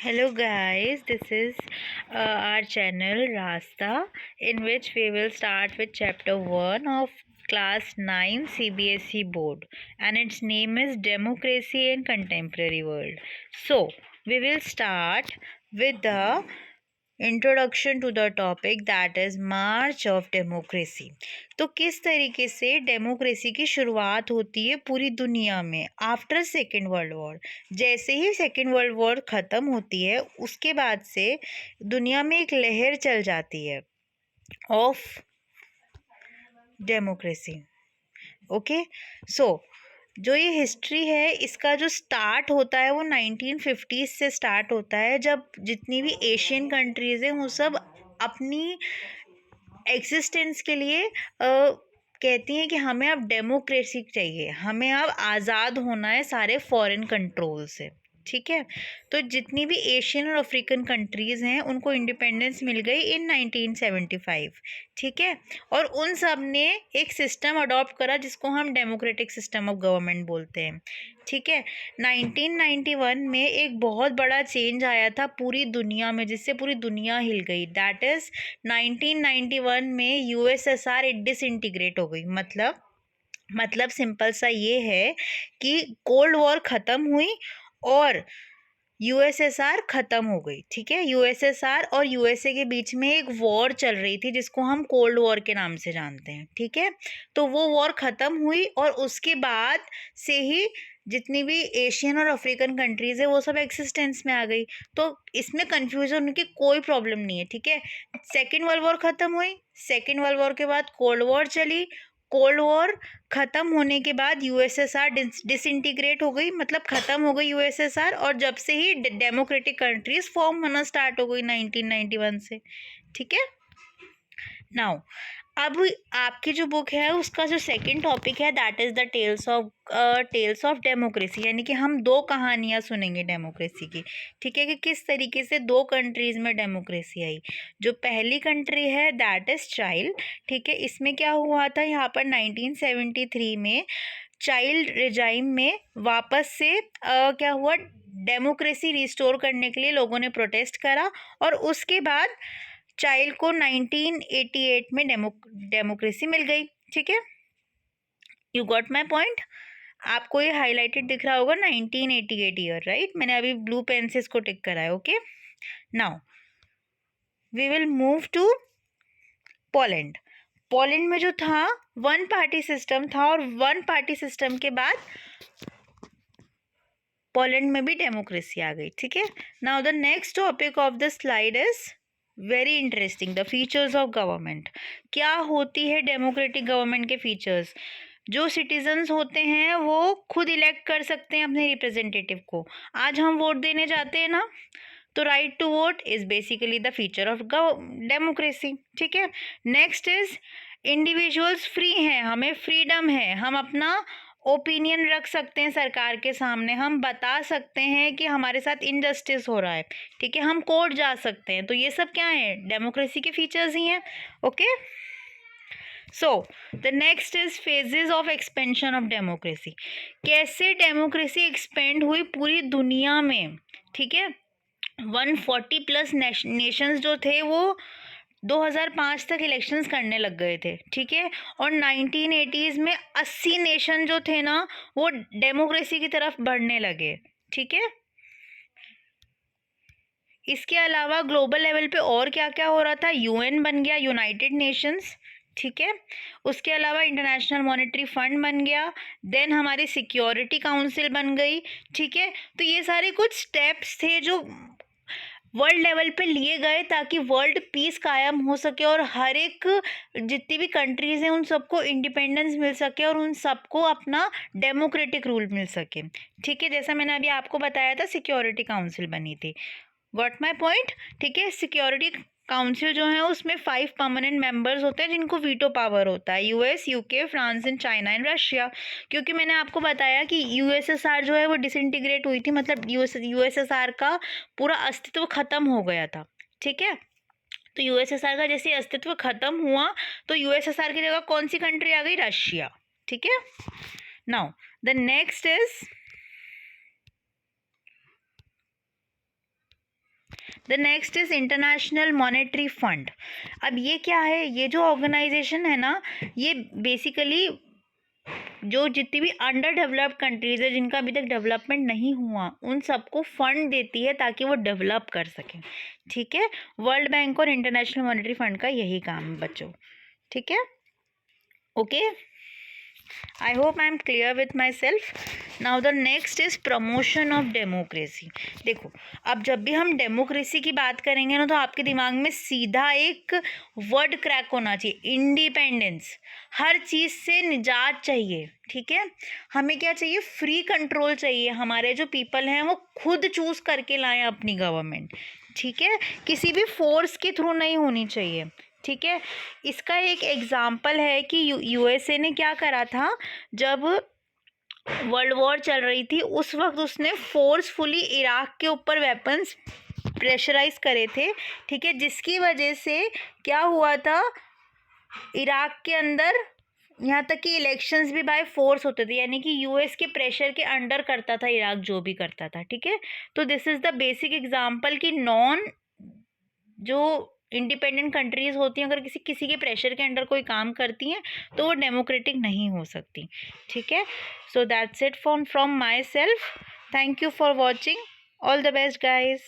Hello guys, this is our channel Rasta, in which we will start with chapter 1 of class 9 CBSE board, and its name is Democracy in Contemporary World. So, we will start with the introduction to the topic that is march of democracy. तो किस तरीके से democracy की शुरुआत होती है पूरी दुनिया में आफ्टर सेकेंड वर्ल्ड वॉर। जैसे ही सेकेंड वर्ल्ड वॉर ख़त्म होती है उसके बाद से दुनिया में एक लहर चल जाती है ऑफ डेमोक्रेसी। ओके, सो जो ये हिस्ट्री है इसका जो स्टार्ट होता है वो 1950s से स्टार्ट होता है, जब जितनी भी एशियन कंट्रीज़ हैं वो सब अपनी एग्जिस्टेंस के लिए कहती हैं कि हमें अब डेमोक्रेसी चाहिए, हमें अब आज़ाद होना है सारे फॉरेन कंट्रोल से। ठीक है, तो जितनी भी एशियन और अफ्रीकन कंट्रीज़ हैं उनको इंडिपेंडेंस मिल गई इन 1975। ठीक है, और उन सब ने एक सिस्टम अडॉप्ट करा जिसको हम डेमोक्रेटिक सिस्टम ऑफ गवर्नमेंट बोलते हैं। ठीक है, 1991 में एक बहुत बड़ा चेंज आया था पूरी दुनिया में जिससे पूरी दुनिया हिल गई। दैट इज़ 1991 में यूएसएसआर डिसइंटीग्रेट हो गई। मतलब सिंपल सा ये है कि कोल्ड वॉर ख़त्म हुई और यूएसएसआर ख़त्म हो गई। ठीक है, यूएसएसआर और यूएसए के बीच में एक वॉर चल रही थी जिसको हम कोल्ड वॉर के नाम से जानते हैं। ठीक है, तो वो वॉर ख़त्म हुई और उसके बाद से ही जितनी भी एशियन और अफ्रीकन कंट्रीज़ है वो सब एक्सिस्टेंस में आ गई। तो इसमें कन्फ्यूज़न होने की कोई प्रॉब्लम नहीं है। ठीक है, सेकेंड वर्ल्ड वॉर ख़त्म हुई, सेकेंड वर्ल्ड वॉर के बाद कोल्ड वॉर चली, कोल्ड वॉर ख़त्म होने के बाद यूएसएसआर डिसइंटीग्रेट हो गई, मतलब ख़त्म हो गई यूएसएसआर, और जब से ही डेमोक्रेटिक कंट्रीज फॉर्म होना स्टार्ट हो गई 1991 से। ठीक है, नाउ अब आपकी जो बुक है उसका जो सेकंड टॉपिक है that is the tales of democracy, यानी कि हम दो कहानियाँ सुनेंगे डेमोक्रेसी की। ठीक है, कि किस तरीके से दो कंट्रीज़ में डेमोक्रेसी आई। जो पहली कंट्री है दैट इज़ चाइल्ड। ठीक है, इसमें क्या हुआ था, यहाँ पर 1973 में चाइल्ड रिजाइम में वापस से क्या हुआ, डेमोक्रेसी रिस्टोर करने के लिए लोगों ने प्रोटेस्ट करा और उसके बाद चाइल्ड को 1988 में डेमोक्रेसी मिल गई। ठीक है, यू गॉट माई पॉइंट। आपको ये हाईलाइटेड दिख रहा होगा 1988 ईयर, राइट। मैंने अभी ब्लू पेन से इसको टिक करा है। Okay, now we will move to Poland. Poland में जो था वन पार्टी सिस्टम था और वन पार्टी सिस्टम के बाद पोलैंड में भी डेमोक्रेसी आ गई। ठीक है, now the next topic of the slide is very interesting, the features of government. क्या होती है डेमोक्रेटिक गवर्नमेंट के फीचर्स। जो सिटीजन्स होते हैं वो खुद इलेक्ट कर सकते हैं अपने रिप्रेजेंटेटिव को। आज हम वोट देने जाते हैं ना, तो right to vote is basically the feature of democracy. ठीक है, नेक्स्ट इज इंडिविजुअल्स फ्री हैं, हमें फ्रीडम है, हम अपना ओपिनियन रख सकते हैं सरकार के सामने, हम बता सकते हैं कि हमारे साथ इनजस्टिस हो रहा है। ठीक है, हम कोर्ट जा सकते हैं। तो ये सब क्या है, डेमोक्रेसी के फीचर्स ही हैं। Okay, so the next is phases of expansion of democracy. कैसे डेमोक्रेसी एक्सपेंड हुई पूरी दुनिया में। ठीक है, 140 प्लस नेशंस जो थे वो 2005 तक इलेक्शंस करने लग गए थे। ठीक है, और 1980s में 80 नेशन जो थे ना वो डेमोक्रेसी की तरफ बढ़ने लगे। ठीक है, इसके अलावा ग्लोबल लेवल पे और क्या क्या हो रहा था, यूएन बन गया, यूनाइटेड नेशंस। ठीक है, उसके अलावा इंटरनेशनल मॉनेटरी फंड बन गया, देन हमारी सिक्योरिटी काउंसिल बन गई। ठीक है, तो ये सारे कुछ स्टेप्स थे जो वर्ल्ड लेवल पे लिए गए ताकि वर्ल्ड पीस कायम हो सके और हर एक जितनी भी कंट्रीज़ हैं उन सबको इंडिपेंडेंस मिल सके और उन सबको अपना डेमोक्रेटिक रूल मिल सके। ठीक है, जैसा मैंने अभी आपको बताया था सिक्योरिटी काउंसिल बनी थी। Got my point. ठीक है, सिक्योरिटी काउंसिल जो है उसमें 5 परमानेंट मेंबर्स होते हैं जिनको वीटो पावर होता है, US, UK, France and China and Russia. क्योंकि मैंने आपको बताया कि यूएसएसआर जो है वो डिसइंटीग्रेट हुई थी, मतलब यूएसएसआर का पूरा अस्तित्व खत्म हो गया था। ठीक है, तो यूएसएसआर का जैसे अस्तित्व खत्म हुआ तो यूएसएसआर की जगह कौन सी कंट्री आ गई, रशिया। ठीक है, now the next is the next is international monetary fund. अब ये क्या है, ये जो ऑर्गेनाइजेशन है ना, ये बेसिकली जो जितनी भी अंडर डेवलप्ड कंट्रीज है, जिनका अभी तक डेवलपमेंट नहीं हुआ, उन सबको फंड देती है ताकि वो डेवलप कर सकें। ठीक है, वर्ल्ड बैंक और इंटरनेशनल मॉनेटरी फंड का यही काम है बच्चों। ठीक है, okay, I hope I am clear with myself. Now the next is promotion of democracy. देखो, अब जब भी हम डेमोक्रेसी की बात करेंगे ना, तो आपके दिमाग में सीधा एक वर्ड क्रैक होना चाहिए, इंडिपेंडेंस। हर चीज़ से निजात चाहिए। ठीक है, हमें क्या चाहिए, फ्री कंट्रोल चाहिए। हमारे जो पीपल हैं वो खुद चूज़ करके लाएं अपनी गवर्नमेंट। ठीक है, किसी भी फोर्स के थ्रू नहीं होनी चाहिए। ठीक है, इसका एक एग्जाम्पल है कि यूएसए ने क्या करा था, जब वर्ल्ड वॉर चल रही थी उस वक्त उसने फोर्सफुली इराक के ऊपर वेपन्स प्रेशराइज करे थे। ठीक है, जिसकी वजह से क्या हुआ था, इराक के अंदर यहाँ तक कि इलेक्शंस भी बाय फोर्स होते थे, यानी कि यूएस के प्रेशर के अंडर करता था इराक जो भी करता था। ठीक है, तो this is the basic example कि जो इंडिपेंडेंट कंट्रीज होती हैं, अगर किसी के प्रेशर के अंडर कोई काम करती हैं तो वो डेमोक्रेटिक नहीं हो सकती। ठीक है, so that's it from my self. Thank you for watching. All the best guys.